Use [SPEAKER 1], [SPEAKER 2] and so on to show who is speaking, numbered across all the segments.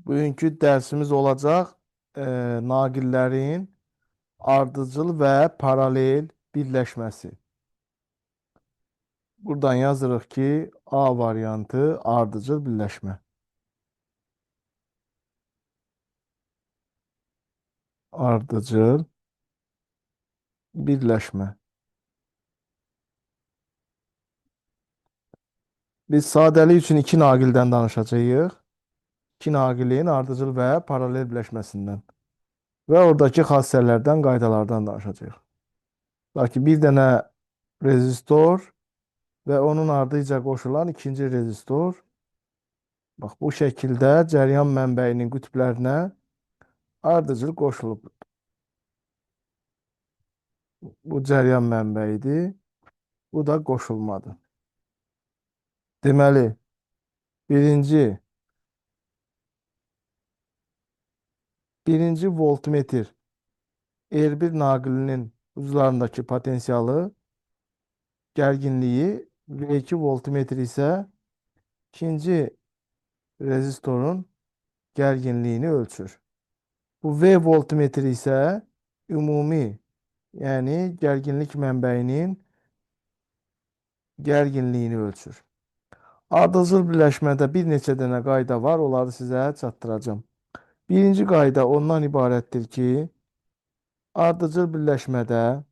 [SPEAKER 1] Bugünkü dərsimiz olacaq naqillərin ardıcıl və paralel birləşməsi. Buradan yazırıq ki, A variantı ardıcıl birləşmə. Ardıcıl birləşmə. Biz sadəlik üçün iki naqildən danışacağıq. İki naqilin ardıcıl və paralel birləşməsindən. Və oradakı xassələrdən, qaydalardan danışacağıq. Lakin bir dənə rezistor və onun ardıca qoşulan ikinci rezistor. Bax, bu şəkildə cəryan mənbəyinin qütblərinə ardıcıl qoşulub. Bu cəryan mənbəyidir. Bu da qoşulmadır. Deməli, birinci voltmetr R1 naqilinin uclarındakı potensialı, gərginliyi, V2 voltmetr isə ikinci rezistorun gərginliyini ölçür. Bu V voltmetr isə ümumi, yəni gərginlik mənbəyinin gərginliyini ölçür. Ardıcıl birləşmədə bir neçə dənə qayda var, onları sizə çatdıracağım. Birinci qayda ondan ibarətdir ki, ardıcıl birləşmədə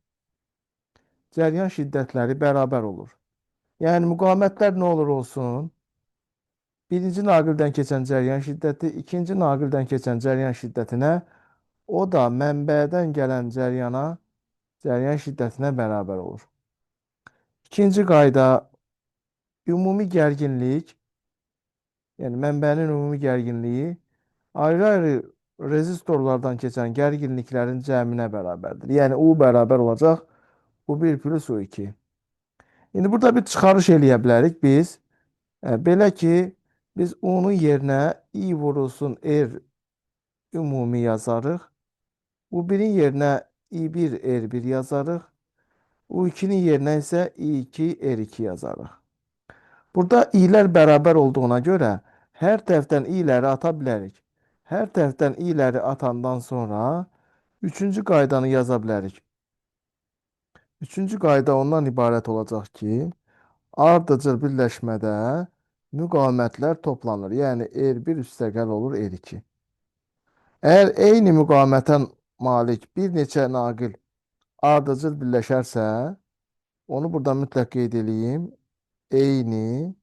[SPEAKER 1] cəryan şiddətləri bərabər olur. Yəni, müqavimətlər nə olur olsun? Birinci naqildən keçən cəryan şiddəti, ikinci naqildən keçən cəryan şiddətinə, o da mənbədən gələn cəryan şiddətinə bərabər olur. İkinci qayda, ümumi gərginlik, yəni mənbənin ümumi gərginliyi ayrı-ayrı rezistorlardan keçən gərginliklərin cəminə bərabərdir. Yəni, U bərabər olacaq U1 plus U2. İndi burada bir çıxarış eləyə bilərik biz. Belə ki, biz U-nun yerinə I vurulsun R ümumi yazarıq. U1-in yerinə I1 R1 yazarıq. U2-nin yerinə isə I2 R2 yazarıq. Burada i'lər bərabər olduğuna görə hər tərəfdən i'ləri ata bilərik. Hər tərəfdən i'ləri atandan sonra üçüncü qaydanı yaza bilərik. Üçüncü qayda ondan ibarət olacaq ki, ardıcıl birləşmədə müqavimətlər toplanır. Yəni, R1 üstəgəl olur R2. Əgər eyni müqavimətə malik bir neçə naqil ardıcıl birləşərsə, onu burada mütləq qeyd edeyim. Eyni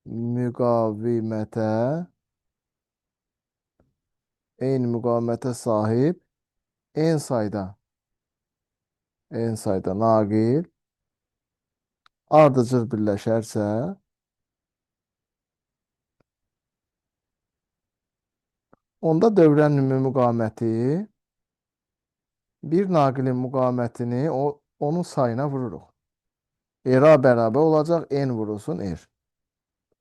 [SPEAKER 1] müqavimətə sahib n sayda naqil ardıcıl birləşərsə, onda dövrənin ümumi müqaviməti bir naqilin müqavimətini onun sayına vururuq. R-a bərabər olacaq, n vurulsun R.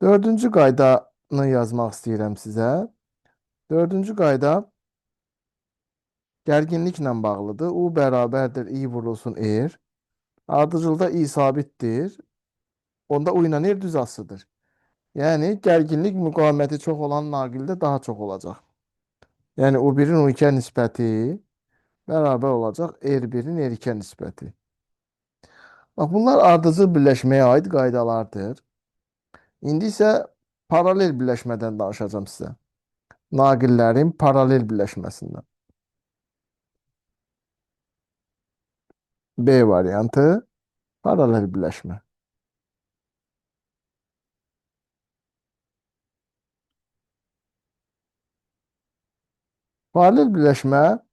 [SPEAKER 1] Dördüncü qaydanı yazmaq istəyirəm sizə. Dördüncü qayda gərginliklə bağlıdır. U bərabərdir, I vurulsun R. Ardıcılda I sabitdir. Onda U ilə R düz asıdır. Yəni, gərginlik müqaviməti çox olan naqildə daha çox olacaq. Yəni, U1-in U2-ə nisbəti bərabər olacaq R1-in R2-ə nisbəti. Bax, bunlar ardıcıl birləşməyə aid qaydalardır. İndi isə paralel birləşmədən danışacağım sizə. Naqillərin paralel birləşməsindən. B variantı paralel birləşmə. Paralel birləşmə,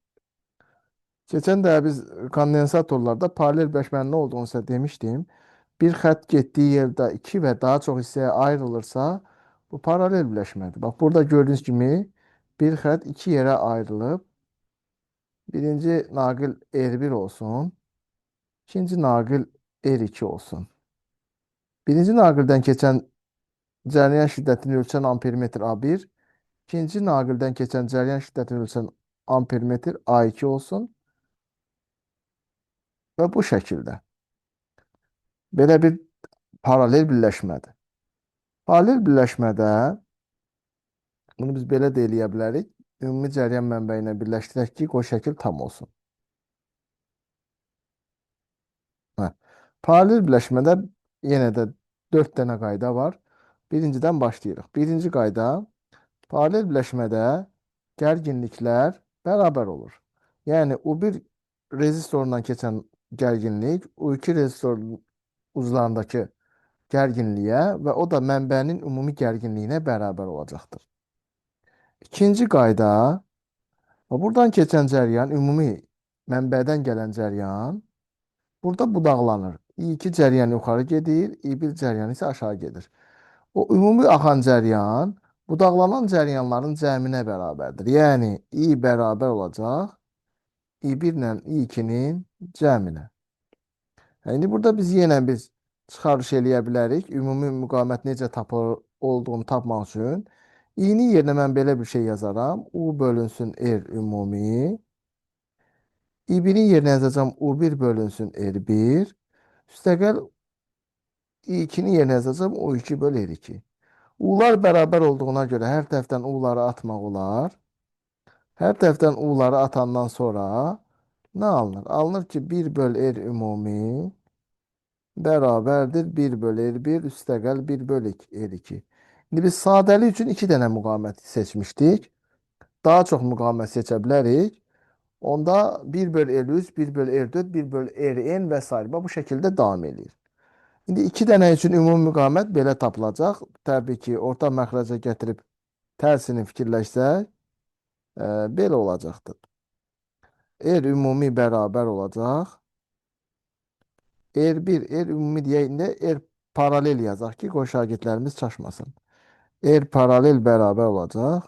[SPEAKER 1] keçən də biz kondensatorlarda paralel birləşmənin nə olduğunu sizə demişdim. Bir xətt getdiyi yerdə iki və daha çox hissəyə ayrılırsa, bu paralel birləşmədir. Bax, burada gördüyünüz kimi bir xətt iki yerə ayrılıb. Birinci naqil R1 olsun, ikinci naqil R2 olsun. Birinci naqildən keçən cəryan şiddətini ölçən ampermetr A1, ikinci naqildən keçən cəryan şiddətini ölçən ampermetr A2 olsun və bu şəkildə. Belə bir paralel birləşmədir. Paralel birləşmədə Bunu biz belə də eləyə bilərik. Ümumi cəryan mənbəyi ilə birləşdirək ki, o şəkil tam olsun. Hə. Paralel birləşmədə yenə də 4 dənə qayda var. Birincidən başlayırıq. Birinci qayda, paralel birləşmədə gərginliklər bərabər olur. Yəni U1 rezistorundan keçən gərginlik U2 rezistorun uzlarındakı gərginliyə və o da mənbənin ümumi gərginliyinə bərabər olacaqdır. İkinci qayda, buradan keçən cəryan, ümumi mənbədən gələn cəryan burada budaqlanır. I2 cəryan yuxarı gedir, I1 cəryan isə aşağı gedir. O ümumi axan cəryan budaqlanan cəryanların cəminə bərabərdir. Yəni I bərabər olacaq I1 ilə I2-nin cəminə. İndi burada biz çıxarış eləyə bilərik. Ümumi müqavimət necə tapılır olduğunu tapmaq üçün. I-nin yerinə mən belə bir şey yazaram. U bölünsün R ümumi. I1-in yerinə yazacağım U1 bölünsün R1. Üstəgəl I2-nin yerinə yazacağım U2 böl R2. U'lar bərabər olduğuna görə hər tərəfdən U'ları atmaq olar. Hər tərəfdən U'ları atandan sonra nə alınır? Alınır ki 1 böl R ümumi bərabərdir 1 böl R1 üstəgəl 1 böl R2. İndi biz sadəlik üçün 2 dənə müqavimət seçmişdik. Daha çox müqavimət seçə bilərik. Onda 1 böl R3, 1 böl R4, 1 böl Rn və s. Bu şəkildə davam edir. İndi 2 dənə üçün ümumi müqavimət belə tapılacaq. Təbii ki, orta məxrəcə gətirib tərsini fikirləşsək, belə olacaqdır. R ümumi bərabər olacaq. R1, R ümumi deyəndə R paralel yazaq ki, qoy şagirdlərimiz çaşmasın. R paralel bərabər olacaq.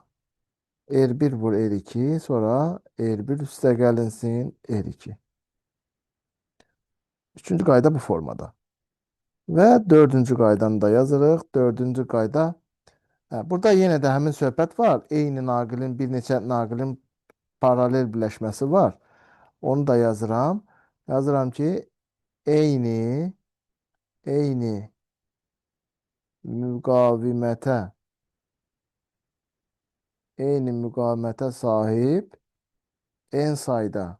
[SPEAKER 1] R1 vur R2, sonra R1 üstə gəlinsin R2. Üçüncü qayda bu formada. Və dördüncü qaydanı da yazırıq. Dördüncü qayda. Burada yenə də həmin söhbət var. Eyni naqilin, bir neçə naqilin paralel birləşməsi var. Onu da yazıram. Yazıram ki, eyni müqavimətə sahib en sayda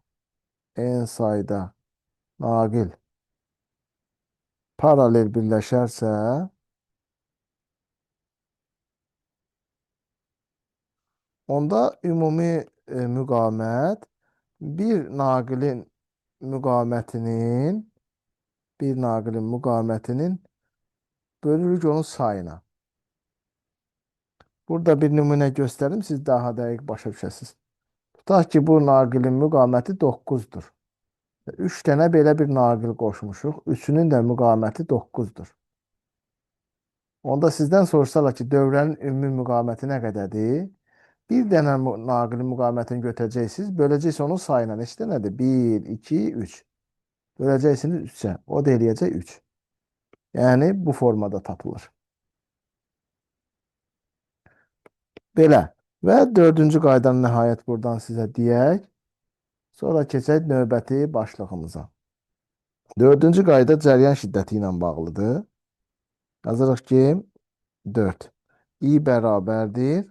[SPEAKER 1] naqil paralel birləşərsə onda ümumi müqavimət bir naqilin müqavimətinin bölürük onun sayına. Burada bir nümunə göstərim, siz daha dəqiq başa düşəsiniz. Tutaq ki, bu naqilin müqaviməti 9-dur. 3 dənə belə bir naqil qoşmuşuq. Üçünün də müqaviməti 9-dur. Onda sizdən soruşsalar ki, dövrənin ümumi müqaviməti nə qədərdir? Bir dənə naqilin müqavimətini götürəcəksiniz, böləcəksiniz onun sayına. Neçə dənədir? 1, 2, 3. Böləcəksiniz 3-ə. O da eləyəcək 3. Yəni, bu formada tapılır. Belə. Və dördüncü qaydanı nəhayət buradan sizə deyək. Sonra keçək növbəti başlığımıza. Dördüncü qayda cəryan şiddəti ilə bağlıdır. Yazırıq ki, 4. I bərabərdir.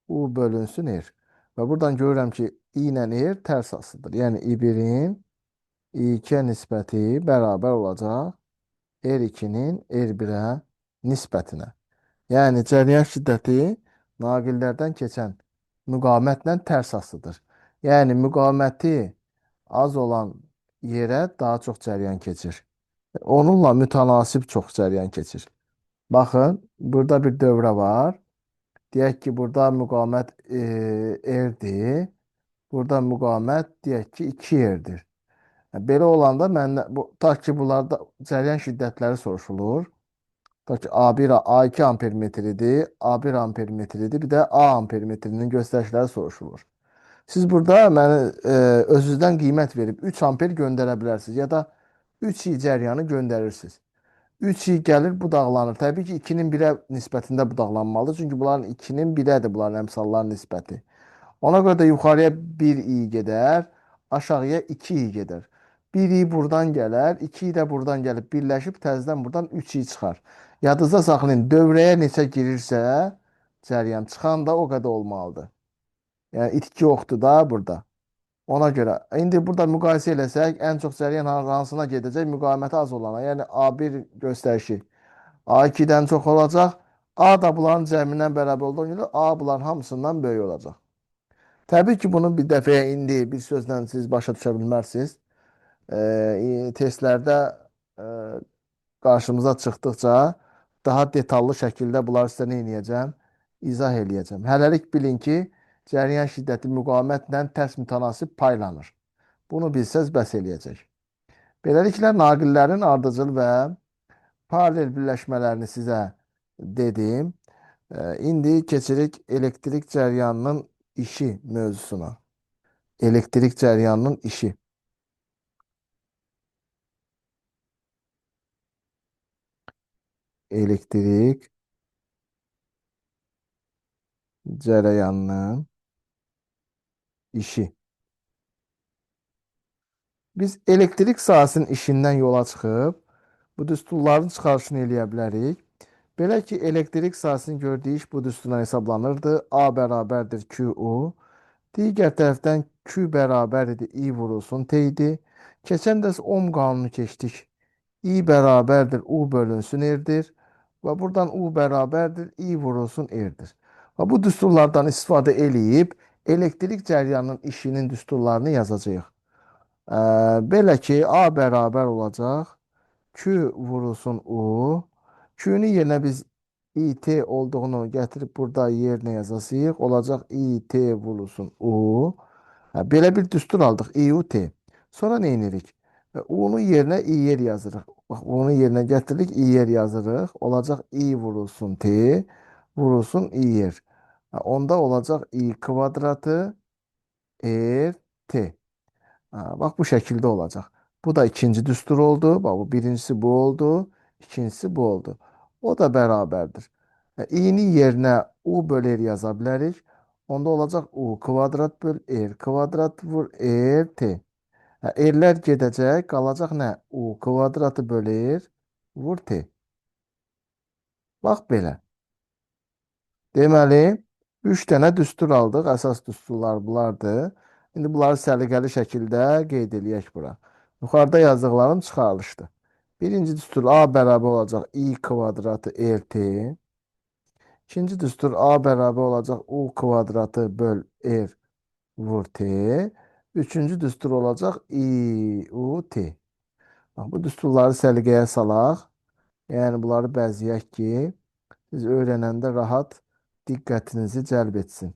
[SPEAKER 1] U bölünsün R. Və buradan görürəm ki, I ilə R tərs asılıdır. Yəni, I1-in I2-yə nisbəti bərabər olacaq R2-nin R1-ə nisbətinə. Yəni, cəryan şiddəti naqillərdən keçən müqavimətlə tərs asılıdır. Yəni, müqaviməti az olan yerə daha çox cəryan keçir. Onunla mütənasib çox cəryan keçir. Baxın, burada bir dövrə var. Deyək ki, burada müqavimət R-dir. Burada müqavimət deyək ki, 2 R-dir. Belə olanda tutaq ki, bunlarda cəryan şiddətləri soruşulur. Tutaq ki, A1, A2 ampermetridir, A1 ampermetridir, bir də A ampermetrinin göstərişləri soruşulur. Siz burada mənə özünüzdən qiymət verib 3 amper göndərə bilərsiniz ya da 3i cəryanı göndərirsiniz. 3i gəlir, budaqlanır. Təbii ki, 2-nin 1-ə nisbətində budaqlanmalıdır. Çünki bunların 2-nin 1-ədir bunların əmsallar nisbəti. Ona görə də yuxarıya 1i gedər, aşağıya 2i gedər. 1i buradan gələr, 2i də buradan gəlib birləşib təzədən buradan 3i çıxar. Yadınızda saxlayın, dövrəyə neçə girirsə, cəryan. Çıxan da o qədər olmalıdır. Yəni itki yoxdur da burada. Ona görə indi burada müqayisə eləsək, ən çox cəryan hansına gedəcək? Müqaviməti az olana. Yəni A1 göstərişi A2-dən çox olacaq. A da bunların cəmindən bərabər olduğuna görə A bunların hamısından böyük olacaq. Təbii ki, bunu bir dəfəyə indi bir sözlə siz başa düşə bilmərsiniz. Testlərdə e, qarşımıza çıxdıqca daha detallı şəkildə bunları sizə nə edəcəm? İzah eləyəcəm. Hələlik bilin ki, cəryan şiddəti müqavimətlə tərs mütənasib paylanır. Bunu bilsəz bəs eləyəcək. Beləliklə, naqillərin ardıcıl və paralel birləşmələrini sizə dedim. İndi keçirik elektrik cəryanının işi mövzusuna. Elektrik cəryanının işi. Elektrik cərəyanının işi. Biz elektrik sahəsinin işindən yola çıxıb bu düsturların çıxarışını eləyə bilərik. Belə ki, elektrik sahəsini gördüyü iş bu düsturla hesablanırdı. A bərabərdir QU. Digər tərəfdən Q bərabər idi I vurulsun T idi. Keçən dərs ohm qanunu keçdik. I bərabərdir U bölünsün R'dir. Və buradan U bərabərdir I vurulsun R'dir. Və bu düsturlardan istifadə eləyib elektrik cəryanının işinin düsturlarını yazacağıq. Belə ki, A bərabər olacaq. Q vurulsun U. Q'nun yerinə biz IT olduğunu gətirib burada yerinə yazacağıq. Olacaq IT vurulsun U. Belə bir düstur aldıq. IUT. Sonra nə edirik? U-nun yerinə IR yazırıq. Bax, U-nun yerinə gətiririk, IR yazırıq. Olacaq I vurulsun T, vurulsun IR. Onda olacaq I kvadratı R T. Bax bu şəkildə olacaq. Bu da ikinci düstur oldu. Bax bu birincisi bu oldu. İkincisi bu oldu. O da bərabərdir. I-nin yerinə U böl R yaza bilərik. Onda olacaq U kvadrat böl R kvadrat vur R T. R'lər gedəcək. Qalacaq nə? U kvadratı böl R vur T. Bax belə. Deməli, 3 dənə düstur aldıq. Əsas düsturlar bunlardır. İndi bunları səliqəli şəkildə qeyd eləyək bura. Yuxarıda yazdıqlarım çıxarılışdır. Birinci düstur A bərabər olacaq I kvadratı RT. İkinci düstur A bərabər olacaq U kvadratı böl R vur T. Üçüncü düstur olacaq I U T. Bax, bu düsturları səliqəyə salaq. Yəni bunları bəzəyək ki, siz öyrənəndə rahat diqqətinizi cəlb etsin.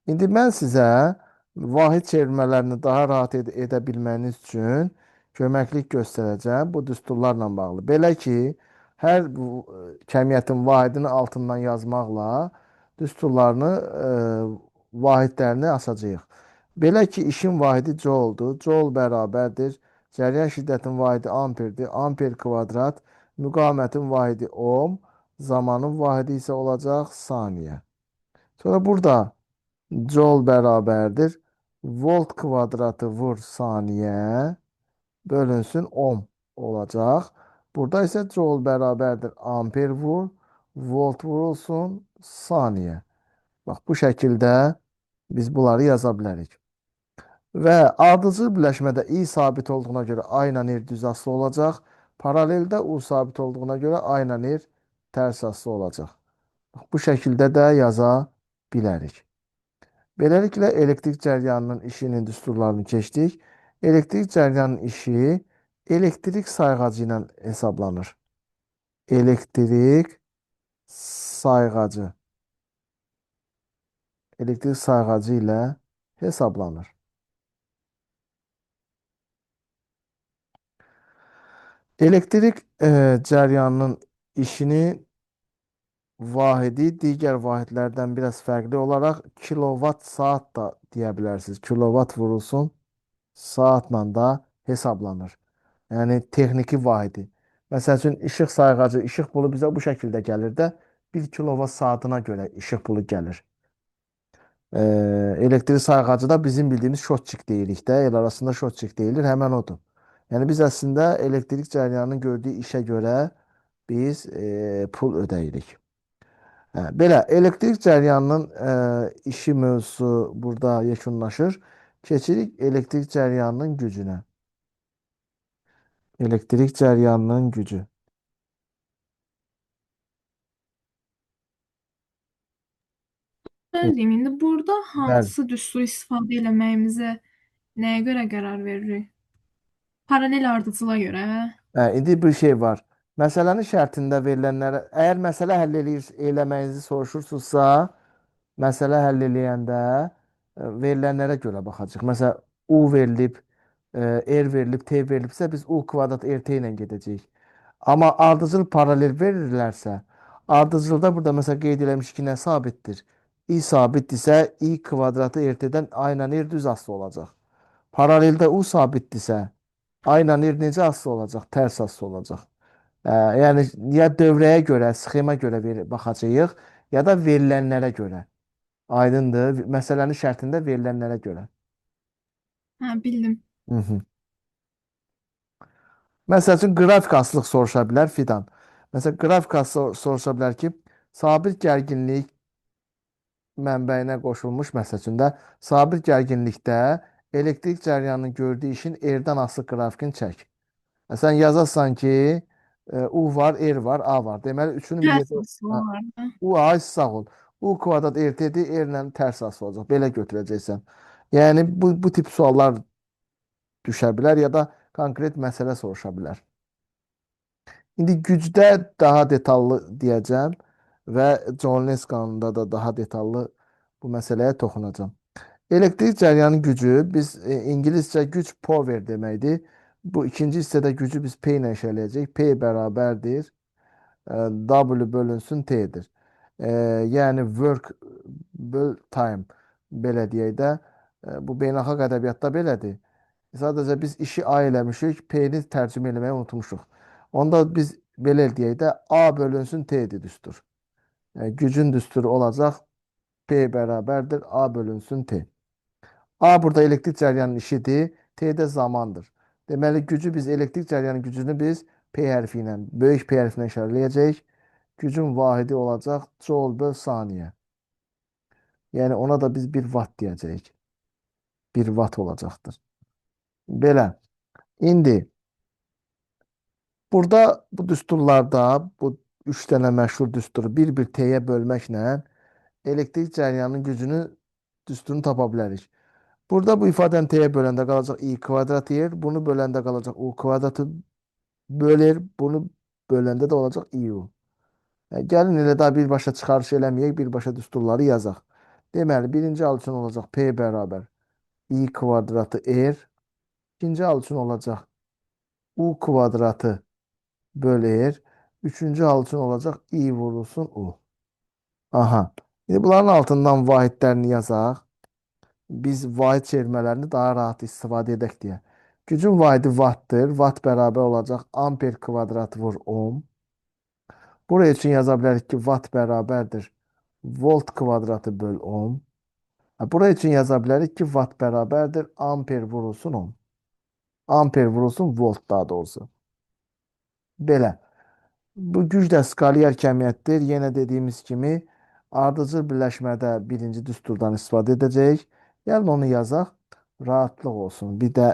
[SPEAKER 1] İndi mən sizə vahid çevirmələrini daha rahat edə bilməyiniz üçün köməklik göstərəcəm bu düsturlarla bağlı. Belə ki, hər bu kəmiyyətin vahidini altından yazmaqla düsturlarını, vahidlərini asacağıq. Belə ki, işin vahidi jouldur. Joule bərabərdir. Cəryan şiddətinin vahidi amperdir. Amper kvadrat. Müqavimətin vahidi ohm. Zamanın vahidi isə olacaq saniyə. Sonra burada joule bərabərdir. Volt kvadratı vur saniyə bölünsün ohm olacaq. Burada isə joule bərabərdir. Amper vur. Volt vurulsun saniyə. Bax, bu şəkildə biz bunları yaza bilərik. Və ardıcıl birləşmədə I sabit olduğuna görə A ilə R düz asılı olacaq. Paraleldə U sabit olduğuna görə A ilə R tərs asılı olacaq. Bu şəkildə də yaza bilərik. Beləliklə, elektrik cəryanının işinin düsturlarını keçdik. Elektrik cəryanının işi elektrik sayğacı ilə hesablanır. Elektrik sayğacı. Elektrik sayğacı ilə hesablanır. Elektrik cəryanının işini vahidi digər vahidlərdən biraz fərqli olaraq kilovat saat da deyə bilərsiniz. Kilovat vurulsun saatla da hesablanır. Yəni texniki vahidi. Məsəl üçün işıq sayğacı, işıq pulu bizə bu şəkildə gəlir də 1 kilovat saatına görə işıq pulu gəlir. Elektrik sayğacı da bizim bildiyimiz şotçik deyirik də, el arasında şotçik deyilir, həmən odur. Yəni biz əslində elektrik cəryanının gördüyü işə görə biz pul ödeyirik. Hə, belə elektrik cəryanının işi mövzusu burada yekunlaşır. Keçirik elektrik cəryanının gücünə. Elektrik cəryanının gücü. E,
[SPEAKER 2] Ben diyeyim, indi burada
[SPEAKER 1] Bəli.
[SPEAKER 2] hansı düsturu istifadə eləməyimizə nəyə görə qərar veririk? Paralel ardıcıla görə.
[SPEAKER 1] İndi bir şey var. Məsələnin şərtində verilənlərə, əgər məsələ həll eləyir, eləməyinizi soruşursunuzsa, məsələ həll eləyəndə verilənlərə görə baxacağıq. Məsələn, U verilib, R verilib, T verilibsə, biz U kvadrat RT ilə gedəcəyik. Amma ardıcıl paralel verirlərsə, ardıcılda burada məsələn qeyd eləmiş ki, nə sabitdir? I sabitdirsə, I kvadratı RT-dən A ilə R düz asılı olacaq. Paraleldə U sabitdirsə, A ilə R necə asılı olacaq? Tərs asılı olacaq. Yəni ya dövrəyə görə, sxema görə baxacağıq, ya da verilənlərə görə. Aydındır. Məsələnin şərtində verilənlərə görə.
[SPEAKER 2] Ha, bildim.
[SPEAKER 1] Hı -hı. Məsəl üçün qrafik asılılıq soruşa bilər Fidan. Məsələn, qrafik asılılıq soruşa bilər ki, sabit gərginlik mənbəyinə qoşulmuş məsəl üçün də sabit gərginlikdə elektrik cəryanının gördüyü işin erdən asılı qrafikini çək. Sən yazasan ki, U var, R var, A var. Deməli, üçünün bir
[SPEAKER 2] Ters
[SPEAKER 1] yerdə
[SPEAKER 2] asılı olardı.
[SPEAKER 1] U, A sağ ol. U kvadrat RT-dir, R-lə tərs asılı olacaq. Belə götürəcəksən. Yəni, bu tip suallar düşə bilər ya da konkret məsələ soruşa bilər. İndi gücdə daha detallı deyəcəm və John Lens qanununda da daha detallı bu məsələyə toxunacağım. Elektrik cəryanı gücü biz ingiliscə güc power deməkdir. Bu ikinci hissədə gücü biz P ilə işləyəcəyik. P bərabərdir W bölünsün T'dir. Yəni work böl time belə deyək də bu beynəlxalq ədəbiyyatda belədir. Sadəcə biz işi A eləmişik, P-ni tərcümə eləməyi unutmuşuq. Onda biz belə deyək də A bölünsün T-dir düstur. Gücün düsturu olacaq P bərabərdir A bölünsün T. A burada elektrik cəryanının işidir, T də zamandır. Deməli gücü biz elektrik cəryanı gücünü biz P hərfi ilə, böyük P hərfi ilə işarələyəcəyik. Gücün vahidi olacaq joule böl saniyə. Yəni ona da biz 1 watt deyəcəyik. 1 watt olacaqdır. Belə. İndi burada bu düsturlarda bu 3 dənə məşhur düsturu bir-bir T-yə bölməklə elektrik cəryanının gücünü düsturunu tapa bilərik. Burada bu ifadəni T-yə böləndə qalacaq I kvadrat yer, bunu böləndə qalacaq U kvadratı bölür, bunu böləndə də olacaq IU. Gəlin elə daha birbaşa çıxarış eləməyək, birbaşa düsturları yazaq. Deməli, birinci hal üçün olacaq P bərabər I kvadratı R. İkinci hal üçün olacaq U kvadratı böl R. Üçüncü hal üçün olacaq I vurulsun U. Aha. İndi bunların altından vahidlərini yazaq. Biz vahid çevirmələrini daha rahat istifadə edək deyə. Gücün vahidi wattdır. Watt bərabər olacaq amper kvadrat vur ohm. Buraya üçün yaza bilərik ki, watt bərabərdir volt kvadratı böl ohm. Buraya üçün yaza bilərik ki, watt bərabərdir amper vurulsun ohm. Amper vurulsun volt daha doğrusu. Belə. Bu güc də skalyar kəmiyyətdir. Yenə dediyimiz kimi ardıcıl birləşmədə birinci düsturdan istifadə edəcəyik. Gəlin onu yazaq. Rahatlıq olsun. Bir də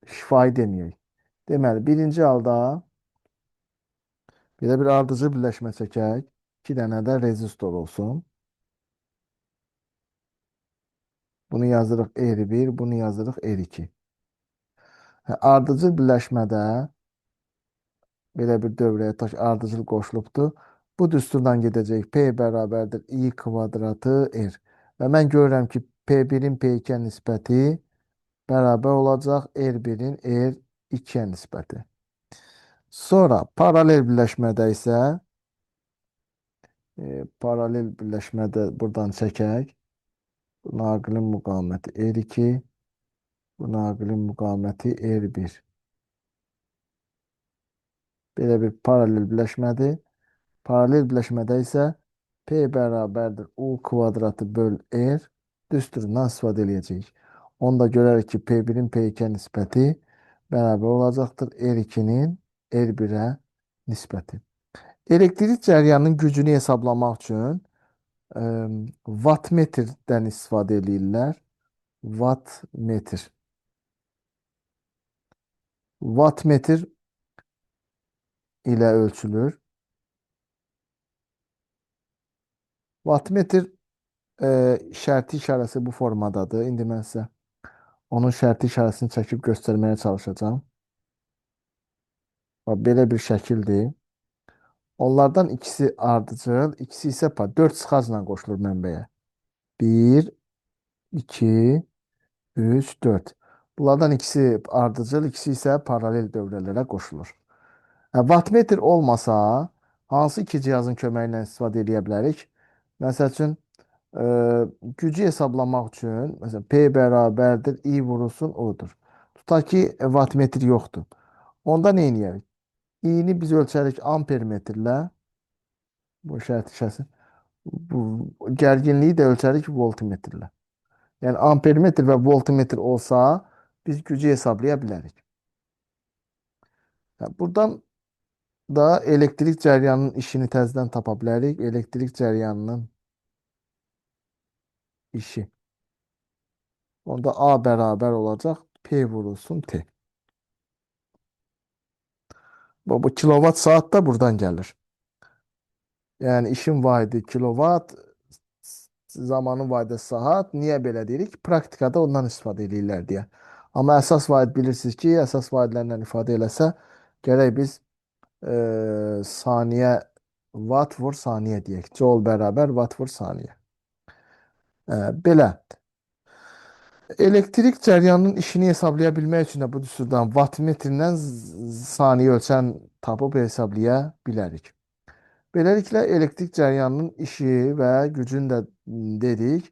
[SPEAKER 1] şifahi deməyək. Deməli, birinci halda belə bir ardıcıl birləşmə çəkək. 2 dənə də rezistor olsun. Bunu yazırıq R1, bunu yazırıq R2. Ardıcıl birləşmədə belə bir dövrəyə ardıcıl qoşulubdur. Bu düsturdan gedəcək. P bərabərdir I kvadratı R. Və mən görürəm ki, P1-in P2-yə nisbəti bərabər olacaq R1-in R2-yə nisbəti. Sonra paralel birləşmədə isə paralel birləşmədə buradan çəkək. Bu naqilin müqaviməti R2, bu naqilin müqaviməti R1. Belə bir paralel birləşmədir. Paralel birləşmədə isə P bərabərdir U kvadratı böl R düsturundan istifadə edəcəyik. Onda görərik ki, P1-in P2-yə nisbəti bərabər olacaqdır R2-nin R1-ə nisbəti. Elektrik cəryanının gücünü hesablamaq üçün ə, vatmetrdən istifadə edirlər. Vatmetr. Vatmetr ilə ölçülür. Vatmetr şərti işarəsi bu formadadır. İndi mən sizə onun şərti işarəsini çəkib göstərməyə çalışacağım. Bax, belə bir şəkildir. Onlardan ikisi ardıcıl, ikisi isə 4 sıxacla qoşulur mənbəyə. 1, 2, 3, 4. Bunlardan ikisi ardıcıl, ikisi isə paralel dövrələrə qoşulur. Vatmetr olmasa, hansı iki cihazın köməyi ilə istifadə edə bilərik? Məsəl üçün, e, gücü hesablamaq üçün, məsələn, P bərabərdir, I vurulsun, O'dur. Tutaq ki, vatmetr yoxdur. Onda nə edərik? İ'ni biz ölçərik ampermetrlə, bu şərt işəsin. Bu gərginliyi də ölçərik voltmetrlə. Yəni ampermetr və voltmetr olsa, biz gücü hesablaya bilərik. Buradan da elektrik cəryanının işini təzədən tapa bilərik. Elektrik cəryanının işi. Onda A bərabər olacaq P vurulsun T. Bu kilovat saat da buradan gəlir. Yəni işin vahidi kilovat, zamanın vahidi saat. Niyə belə deyirik? Praktikada ondan istifadə edirlər deyə. Amma əsas vahid bilirsiniz ki, əsas vahidlərlə ifadə eləsə, gərək biz saniyə watt vur saniyə deyək. Joule bərabər watt vur saniyə. Belə. Elektrik cəryanının işini hesablaya bilmək üçün də bu düsturdan wattmetrlə saniyə ölçən tapıb hesablaya bilərik. Beləliklə elektrik cəryanının işi və gücünü də dedik.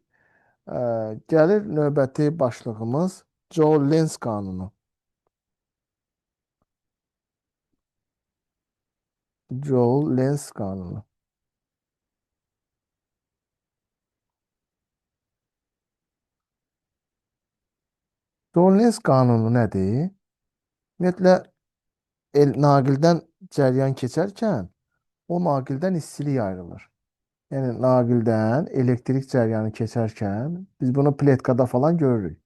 [SPEAKER 1] Gəlir növbəti başlığımız Joule-Lenz qanunu. Joule-Lenz qanunu. Joule-Lenz qanunu nədir? Ümumiyyətlə, naqildən cəryan keçərkən o naqildən istilik ayrılır. Yəni naqildən elektrik cəryanı keçərkən biz bunu pletkada falan görürük.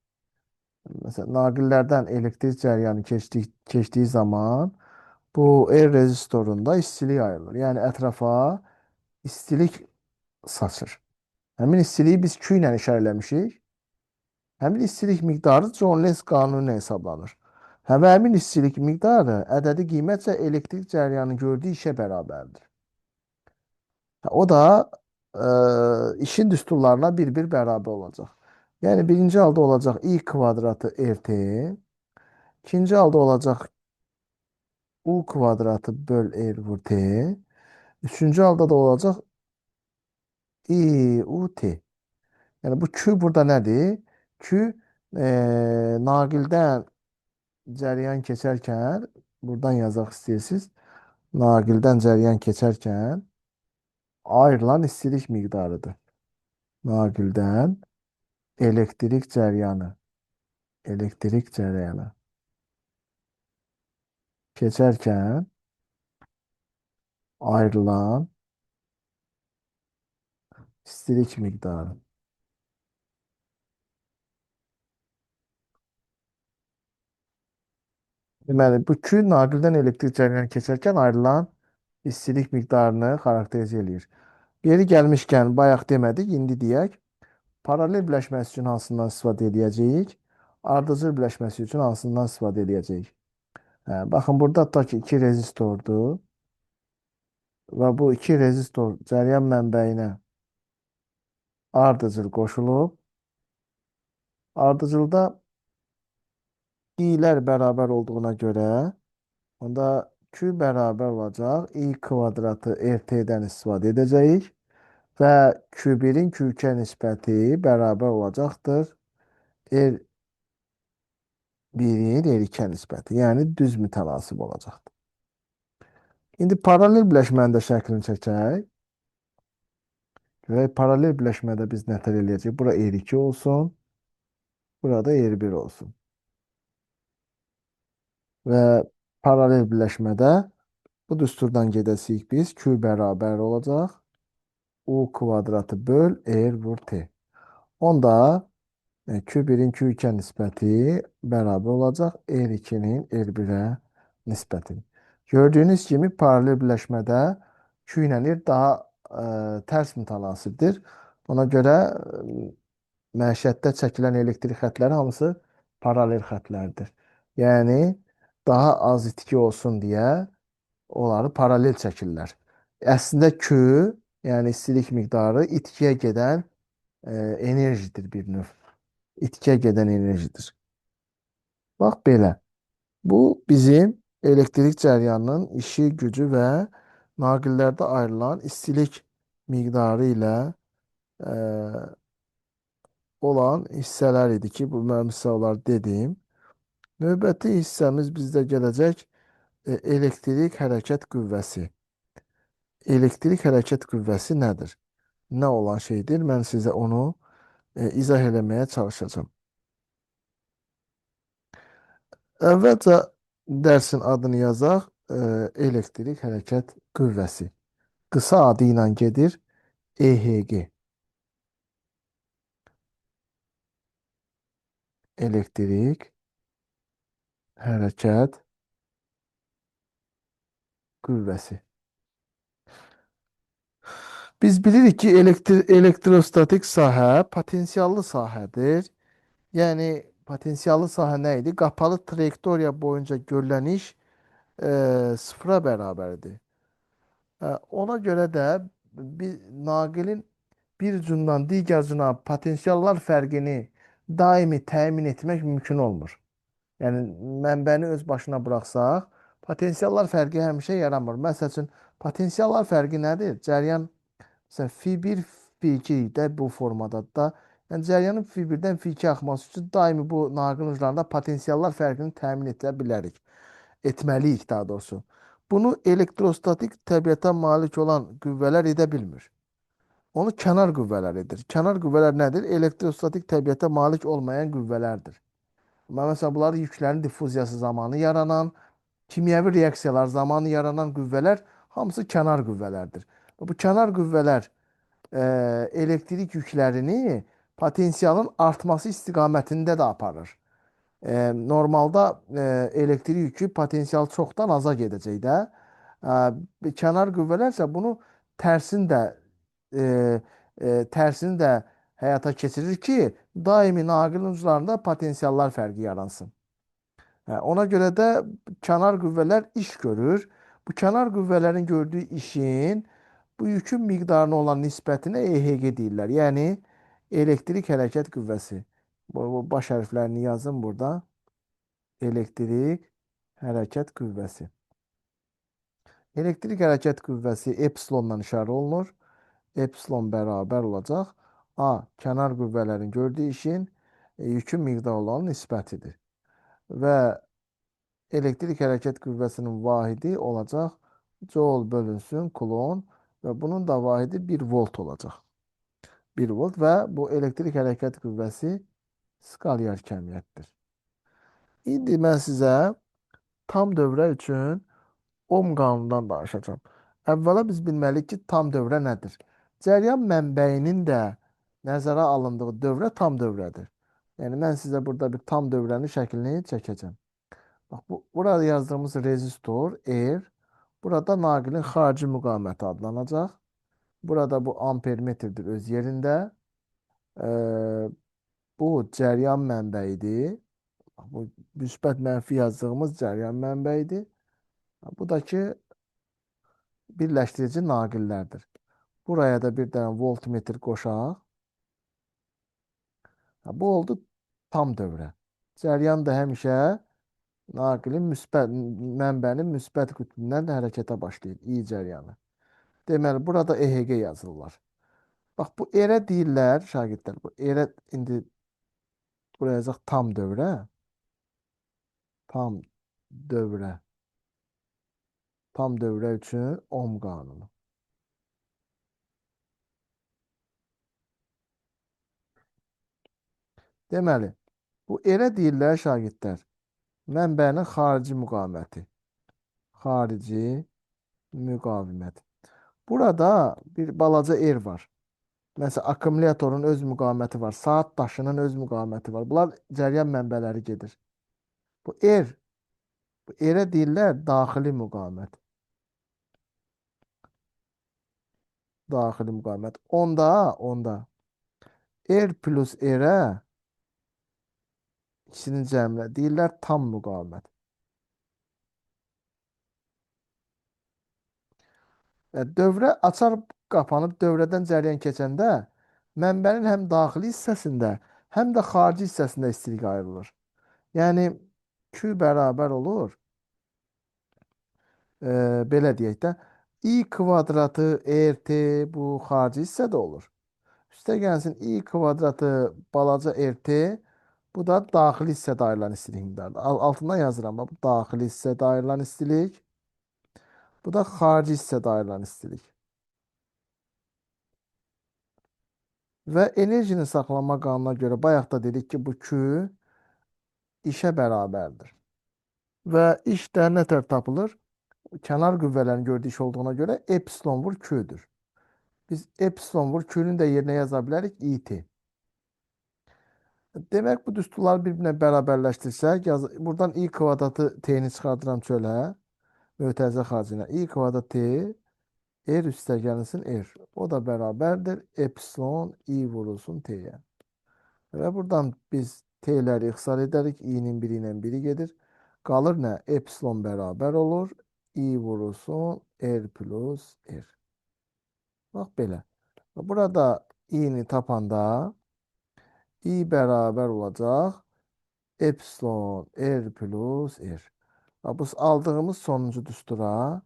[SPEAKER 1] Məsələn, naqillərdən elektrik cəryanı keçdiyi zaman bu R rezistorunda istilik ayrılır. Yəni ətrafa istilik saçır. Həmin istiliyi biz Q ilə işarələmişik. Həmin istilik miqdarı Joule-Lenz qanunu ilə hesablanır. Həmin istilik miqdarı ədədi qiymətcə elektrik cəryanı gördüyü işə bərabərdir. O da işin düsturlarına bir-bir bərabər olacaq. Yəni birinci halda olacaq I kvadratı RT, ikinci halda olacaq U kvadratı böl R vur T, üçüncü halda da olacaq I U T. Yəni bu Q burada nədir? Q naqildən cəryan keçərkən, buradan yazaq istəyirsiniz, naqildən cəryan keçərkən ayrılan istilik miqdarıdır. Naqildən elektrik cəryanı keçərkən ayrılan istilik miqdarı. Deməli, bu Q naqildən elektrik cəryanı keçərkən ayrılan istilik miqdarını xarakterizə eləyir. Yeri gəlmişkən bayaq demədik, indi deyək. Paralel birləşməsi üçün hansından istifadə edəcəyik? Ardıcıl birləşməsi üçün hansından istifadə edəcəyik? Baxın, burada tutaq ki, 2 rezistordur. Və bu 2 rezistor cəryan mənbəyinə ardıcıl qoşulub. Ardıcılda i'lər bərabər olduğuna görə onda Q bərabər olacaq. I kvadratı RT-dən istifadə edəcəyik. Və Q1-in Q2-ə nisbəti bərabər olacaqdır. R1-in R2-ə nisbəti. Yəni düz mütənasib olacaqdır. İndi paralel birləşmənin də şəklini çəkək. Və paralel birləşmədə biz nətər eləyəcəyik? Bura R2 olsun. Burada R1 olsun. Və paralel birləşmədə Bu düsturdan gedəsik biz. Q bərabər olacaq. U kvadratı böl R vur T. Onda Q1'in Q2'ye nisbəti bərabər olacaq R2'nin R1'ə nisbəti. Gördüyünüz kimi paralel birləşmədə Q ilə R daha tərs mütənasibdir. Ona görə məişətdə çəkilən elektrik xətləri hamısı paralel xətlərdir. Yəni daha az itki olsun deyə onları paralel çəkirlər. Əslində Q, yəni istilik miqdarı itkiyə gedən enerjidir bir növ. İtkiyə gedən enerjidir. Bax belə. Bu bizim elektrik cəryanının işi, gücü və naqillərdə ayrılan istilik miqdarı ilə e, olan hissələr idi ki, bu mən misal dedim. Növbəti hissəmiz bizdə gələcək elektrik hərəkət qüvvəsi. Elektrik hərəkət qüvvəsi nədir? Nə olan şeydir? Mən sizə onu izah eləməyə çalışacağım. Əvvəlcə dərsin adını yazaq. Elektrik hərəkət qüvvəsi. Qısa adı ilə gedir EHG. Elektrik hərəkət qüvvəsi. Biz bilirik ki, elektrostatik sahə potensiallı sahədir. Yəni potensiallı sahə nə idi? Qapalı trayektoriya boyunca görülən iş sıfıra bərabərdir. Ona görə də bir naqilin bir ucundan digər ucuna potensiallar fərqini daimi təmin etmək mümkün olmur. Yəni mənbəni öz başına buraxsaq, potensiallar fərqi həmişə yaranmır. Məsəl üçün, potensiallar fərqi nədir? Cəryan məsələn F1, F2 də bu formadadır da. Yəni cəryanın F1-dən F2 axması üçün daimi bu naqil uclarında potensiallar fərqini təmin edə bilərik. Etməliyik daha doğrusu. Bunu elektrostatik təbiətə malik olan qüvvələr edə bilmir. Onu kənar qüvvələr edir. Kənar qüvvələr nədir? Elektrostatik təbiətə malik olmayan qüvvələrdir. Məsələn, bunlar yüklərin difuziyası zamanı yaranan, kimyəvi reaksiyalar zamanı yaranan qüvvələr hamısı kənar qüvvələrdir. Bu kənar qüvvələr elektrik yüklərini potensialın artması istiqamətində də aparır. Normalda elektrik yükü potensial çoxdan aza gedəcək də. Kənar qüvvələr isə bunu tərsini də e, tərsini də həyata keçirir ki, daimi naqilin uclarında potensiallar fərqi yaransın. Ona görə də kənar qüvvələr iş görür. Bu kənar qüvvələrin gördüyü işin bu yükün miqdarına olan nisbətinə EHG deyirlər. Yəni elektrik hərəkət qüvvəsi. Bu baş hərflərini yazın burada. Elektrik hərəkət qüvvəsi. Elektrik hərəkət qüvvəsi epsilonla işarə olunur. Epsilon bərabər olacaq. A. Kənar qüvvələrin gördüyü işin yükün miqdarı olan nisbətidir. Və elektrik hərəkət qüvvəsinin vahidi olacaq Joule bölünsün kulon və bunun da vahidi 1 volt olacaq. 1 volt və bu elektrik hərəkət qüvvəsi skalyar kəmiyyətdir. İndi mən sizə tam dövrə üçün Ohm qanunundan danışacağım. Əvvəla biz bilməliyik ki, tam dövrə nədir? Cəryan mənbəyinin də nəzərə alındığı dövrə tam dövrədir. Yəni mən sizə burada bir tam dövrənin şəklini çəkəcəm. Bax, burada yazdığımız rezistor R, burada naqilin xarici müqaviməti adlanacaq. Burada bu ampermetrdir öz yerində. Bu cəryan mənbəyidir. Bu müsbət mənfi yazdığımız cəryan mənbəyidir. Bu da ki birləşdirici naqillərdir. Buraya da bir dənə voltmetr qoşaq. Bu oldu tam dövrə. Cəryan da həmişə naqilin mənbənin müsbət qütbündən hərəkətə başlayır. İ cəryanı. Deməli, burada EHG yazırlar. Bax, bu erə deyirlər, şagirdlər. Bu erə indi buraya yazaq tam dövrə. Tam dövrə. Tam dövrə üçün Ohm qanunu. Deməli, bu erə deyirlər şagirdlər. Mənbənin xarici müqaviməti. Xarici Müqavimət. Burada bir balaca er var. Məsələn, akkumulyatorun öz müqaviməti var. Saat daşının öz müqaviməti var. Bunlar cəryan mənbələri gedir. Bu er, bu erə deyirlər daxili müqavimət. Daxili müqavimət. Onda er plus erə ikisinin cəmlə deyirlər tam müqavimət. Dövrə açar qapanıb dövrədən cəryan keçəndə mənbənin həm daxili hissəsində, həm də xarici hissəsində istilik ayrılır. Yəni Q bərabər olur. Belə deyək də, i kvadratı RT bu xarici hissədə olur. Üstə gəlsin i kvadratı balaca RT, bu da daxili hissədə ayrılan istilik miqdarıdır. Altından yazıram, bu daxili hissədə ayrılan istilik, bu da xarici hissədə ayrılan istilik. Və enerjinin saxlanma qanununa görə bayaq da dedik ki, bu Q işə bərabərdir. Və iş də nətər tapılır? Kənar qüvvələrin gördüyü iş olduğuna görə epsilon vur Q-dür. Biz epsilon vur Q-nün də yerinə yaza bilərik IT. Demək, bu düsturları bir-birinə bərabərləşdirsək, buradan i kvadratı T-ni çıxardıram çölə, mötərizə xaricinə. I kvadrat T, R üstə gəlinsin R. O da bərabərdir epsilon i vurulsun T-yə. Və buradan biz T'ləri ixtisar edərik. İ'nin biri ilə biri gedir. Qalır nə? Epsilon bərabər olur. I vurulsun R plus R. Bax belə. Burada i'ni tapanda i bərabər olacaq epsilon R plus R. Bu aldığımız sonuncu düstura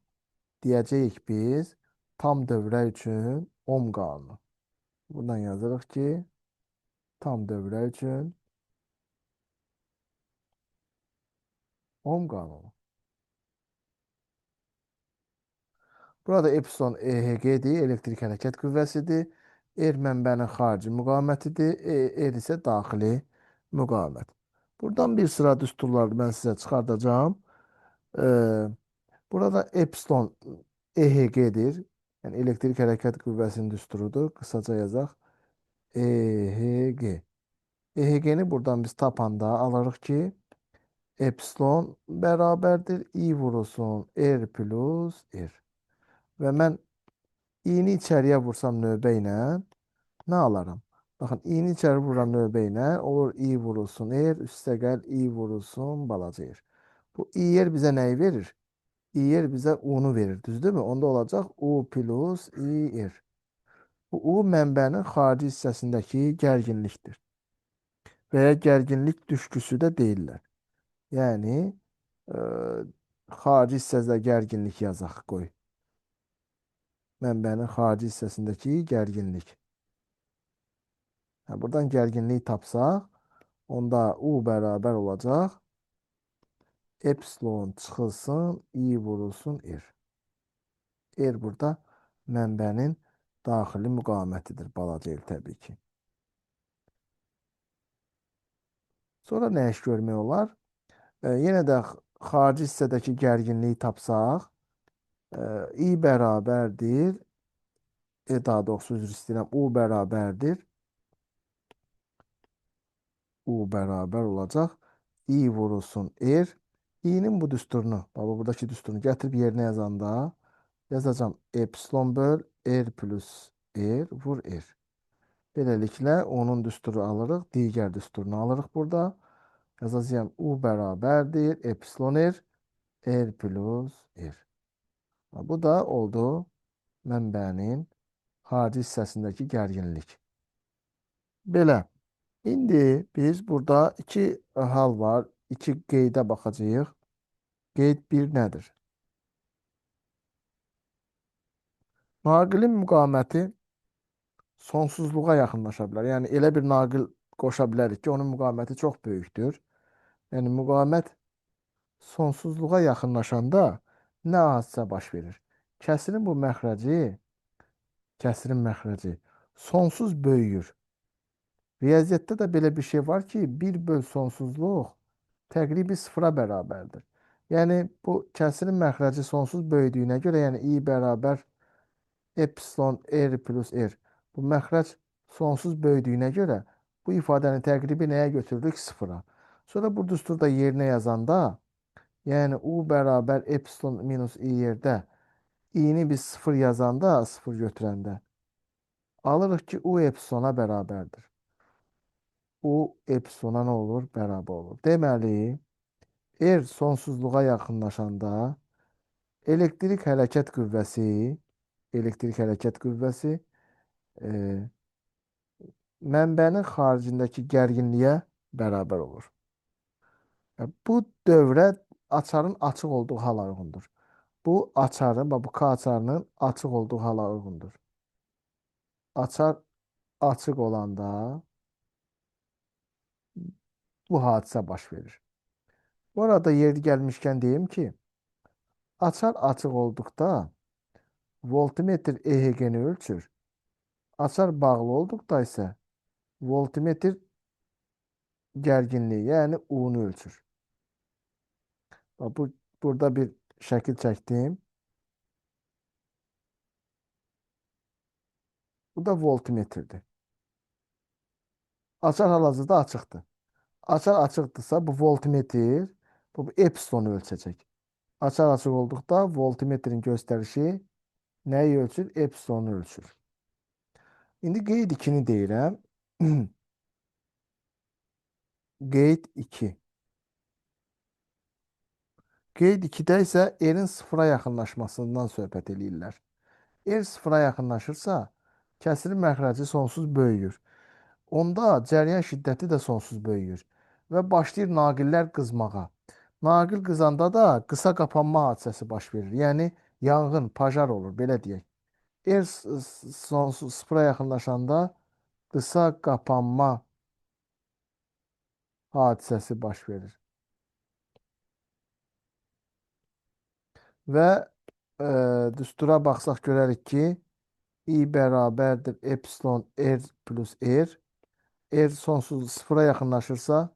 [SPEAKER 1] deyəcəyik biz tam dövrə üçün Ohm qanunu. Buradan yazırıq ki, tam dövrə üçün Ohm qanunu. Burada epsilon EHG-dir, elektrik hərəkət qüvvəsidir. R mənbənin xarici müqavimətidir. R isə daxili müqavimət. Buradan bir sıra düsturları mən sizə çıxardacağım. Burada epsilon EHG-dir. Yəni elektrik hərəkət qüvvəsinin düsturudur. Qısaca yazaq. EHG. EHG-ni buradan biz tapanda alırıq ki, epsilon bərabərdir. I vurulsun R plus R. Və mən i'ni içəriyə vursam növbə ilə nə alaram? Baxın, i'ni içəri vururam növbə ilə, olur i vurulsun R, üstə gəl i vurulsun balaca R. Bu i-yer bizə nəyi verir? I-yer bizə u-nu verir, düzdürmü? Onda olacaq u plus i-r. Bu u mənbənin xarici hissəsindəki gərginlikdir. Və ya gərginlik düşküsü də deyirlər. Yəni, xarici hissədə gərginlik yazaq, qoy. Mənbənin xarici hissəsindəki gərginlik. Buradan gərginliyi tapsaq, onda U bərabər olacaq. Epsilon çıxılsın, I vurulsun R. R burada mənbənin daxili müqavimətidir, balaca R təbii ki. Sonra nə iş görmək olar? Yenə də xarici hissədəki gərginliyi tapsaq, I bərabərdir, daha doğrusu üzr istəyirəm, U bərabərdir. U bərabər olacaq. I vurulsun R. İ'nin bu düsturunu, buradakı düsturunu gətirib yerinə yazanda yazacağım epsilon böl R plus R vur R. Beləliklə onun düsturu alırıq, digər düsturunu alırıq burada. Yazacağım U bərabərdir epsilon R, R plus R. Bu da oldu mənbənin xarici hissəsindəki gərginlik. Belə. İndi biz burada iki hal var, iki qeydə baxacağıq. Qeyd 1 nədir? Naqilin müqaviməti sonsuzluğa yaxınlaşa bilər. Yəni elə bir naqil qoşa bilərik ki, onun müqaviməti çox böyükdür. Yəni müqavimət sonsuzluğa yaxınlaşanda nə hadisə baş verir? Kəsirin bu məxrəci, kəsirin məxrəci sonsuz böyüyür. Riyaziyyatda da belə bir şey var ki, 1 böl sonsuzluq təqribi sıfıra bərabərdir. Yəni bu kəsirin məxrəci sonsuz böyüdüyünə görə, yəni i bərabər epsilon r plus r. Bu məxrəc sonsuz böyüdüyünə görə bu ifadənin təqribi nəyə götürdük? Sıfıra. Sonra bu düsturda yerinə yazanda, yəni u bərabər epsilon minus i yerdə i'ni biz sıfır yazanda, sıfır götürəndə alırıq ki, u epsilona bərabərdir. U epsilona nə olur? Bərabər olur. Deməli, r sonsuzluğa yaxınlaşanda elektrik hərəkət qüvvəsi e, mənbənin xaricindəki gərginliyə bərabər olur. Bu dövrə açarın açıq olduğu hala uyğundur. Bu açarın, bax bu K açarının açıq olduğu hala uyğundur. Açar açıq olanda bu hadisə baş verir. Bu arada yeri gəlmişkən deyim ki, açar açıq olduqda voltmetr EHG-ni ölçür. Açar bağlı olduqda isə voltmetr gərginliyi, yəni U-nu ölçür. Burada bir şəkil çəkdim. Bu da voltmetrdir. Açar hal-hazırda açıqdır. Açar açıqdırsa bu voltmetr bu epsilonu ölçəcək. Açar açıq olduqda voltmetrin göstərişi nəyi ölçür? Epsilonu ölçür. İndi qeyd 2-ni deyirəm. Qeyd 2. Qeyd 2-də isə r-in sıfıra yaxınlaşmasından söhbət eləyirlər. R sıfıra yaxınlaşırsa, kəsirin məxrəci sonsuz böyüyür. Onda cəryan şiddəti də sonsuz böyüyür və başlayır naqillər qızmağa. Naqil qızanda da qısa qapanma hadisəsi baş verir. Yəni yanğın, pajar olur, belə deyək. R sonsuz sıfıra yaxınlaşanda qısa qapanma hadisəsi baş verir. Və düstura baxsaq görərik ki, i bərabərdir epsilon r plus r. R sonsuz sıfıra yaxınlaşırsa,